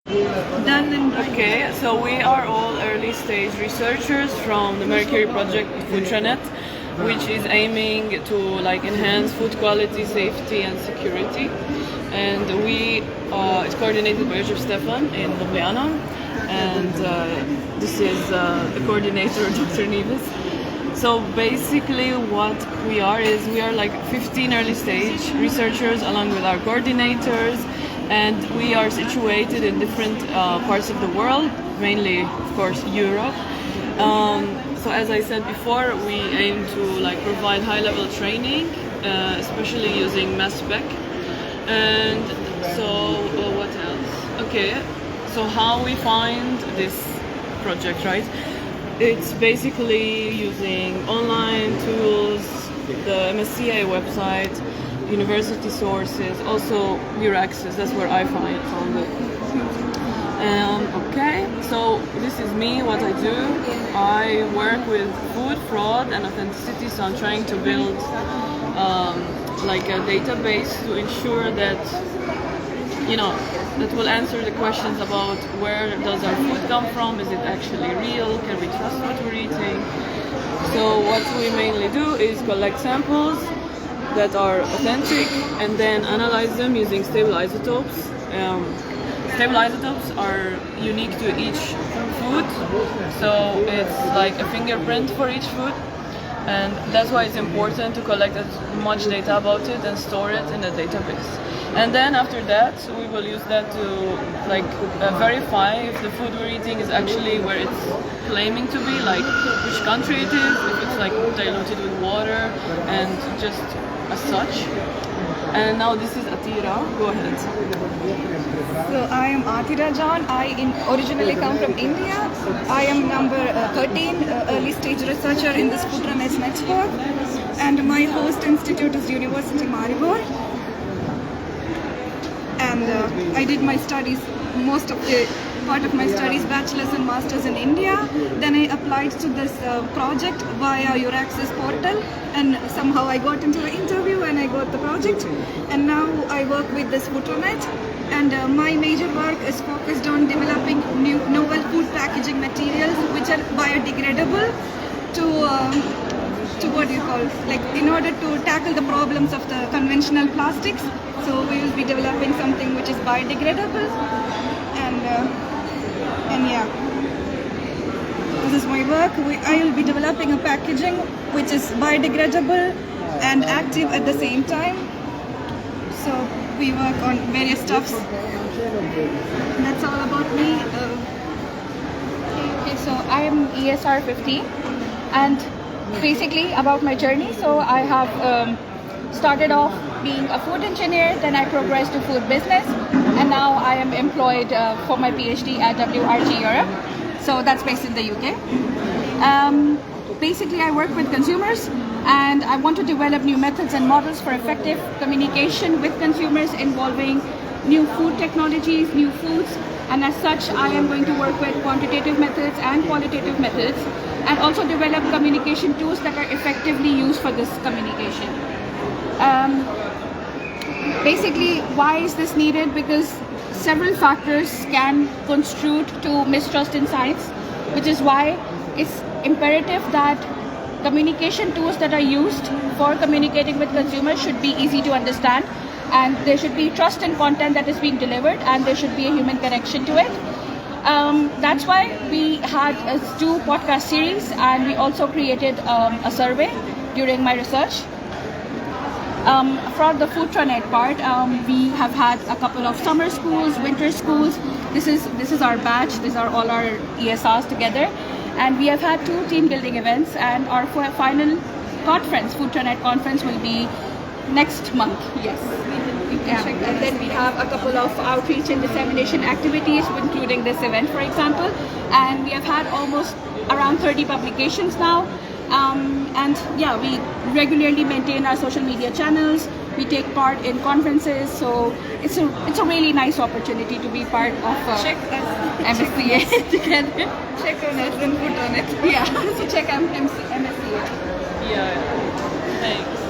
Done and right. Okay, so we are all early stage researchers from the Mercury project Foodtranet, which is aiming to enhance food quality, safety, and security. And it's coordinated by Joseph Stefan in Ljubljana, and this is the coordinator, Dr. Neves. So basically what we are is we are 15 early stage researchers along with our coordinators, and we are situated in different parts of the world, mainly of course Europe. So as I said before, we aim to provide high level training, especially using mass spec. And so what else? Okay, so how we find this project, right? It's basically using online tools, the MSCA website, university sources, also Euraccess, that's where I found it. Okay, so this is me, what I do. I work with food, fraud and authenticity, so I'm trying to build a database to ensure that that will answer the questions about where does our food come from, is it actually real, can we trust what we're eating. So what we mainly do is collect samples that are authentic and then analyze them using stable isotopes. Stable isotopes are unique to each food, so it's like a fingerprint for each food. And that's why it's important to collect as much data about it and store it in a database. And then after that, we will use that to verify if the food we're eating is actually where it's claiming to be, like which country it is, if it's diluted with water, and just as such. And now this is Atira. Go ahead. So I am Atira John. I originally come from India. I am number 13 early stage researcher in this Foodtranet network, and my host institute is University Maribor. And I did my studies, most of the part of my studies, bachelor's and master's in India. Then I applied to this project via Euraccess portal, and somehow I got into the interview and I got the project. And now I work with this Foodtranet, and my major work is focused on developing new novel food packaging materials which are biodegradable to what do you call, in order to tackle the problems of the conventional plastics. So we will be developing something which is biodegradable, and yeah, this is my work. I will be developing a packaging which is biodegradable and active at the same time. So we work on various stuffs. That's all about me. Okay, so I am ESR 50, and basically about my journey. So I have started off being a food engineer, then I progressed to food business, and now I am employed for my PhD at WRG Europe. So that's based in the UK. Basically, I work with consumers, and I want to develop new methods and models for effective communication with consumers involving new food technologies, new foods, and as such, I am going to work with quantitative methods and qualitative methods, and also develop communication tools that are effectively used for this communication. Basically, why is this needed? Because several factors can contribute to mistrust in science, which is why it's imperative that communication tools that are used for communicating with consumers should be easy to understand, and there should be trust in content that is being delivered, and there should be a human connection to it. That's why we had 2 podcast series, and we also created a survey during my research. For the Foodtranet part, we have had a couple of summer schools, winter schools. This is our batch. These are all our ESRs together, and we have had 2 team building events. And our final conference, Foodtranet conference, will be next month. Yes. Yeah. And then we have a couple of outreach and dissemination activities, including this event, for example. And we have had almost around 30 publications now. And yeah, we regularly maintain our social media channels. We take part in conferences, so it's a really nice opportunity to be part of MSCA together. Check on us and put on it. Yeah, so check MSCA. Yeah, thanks.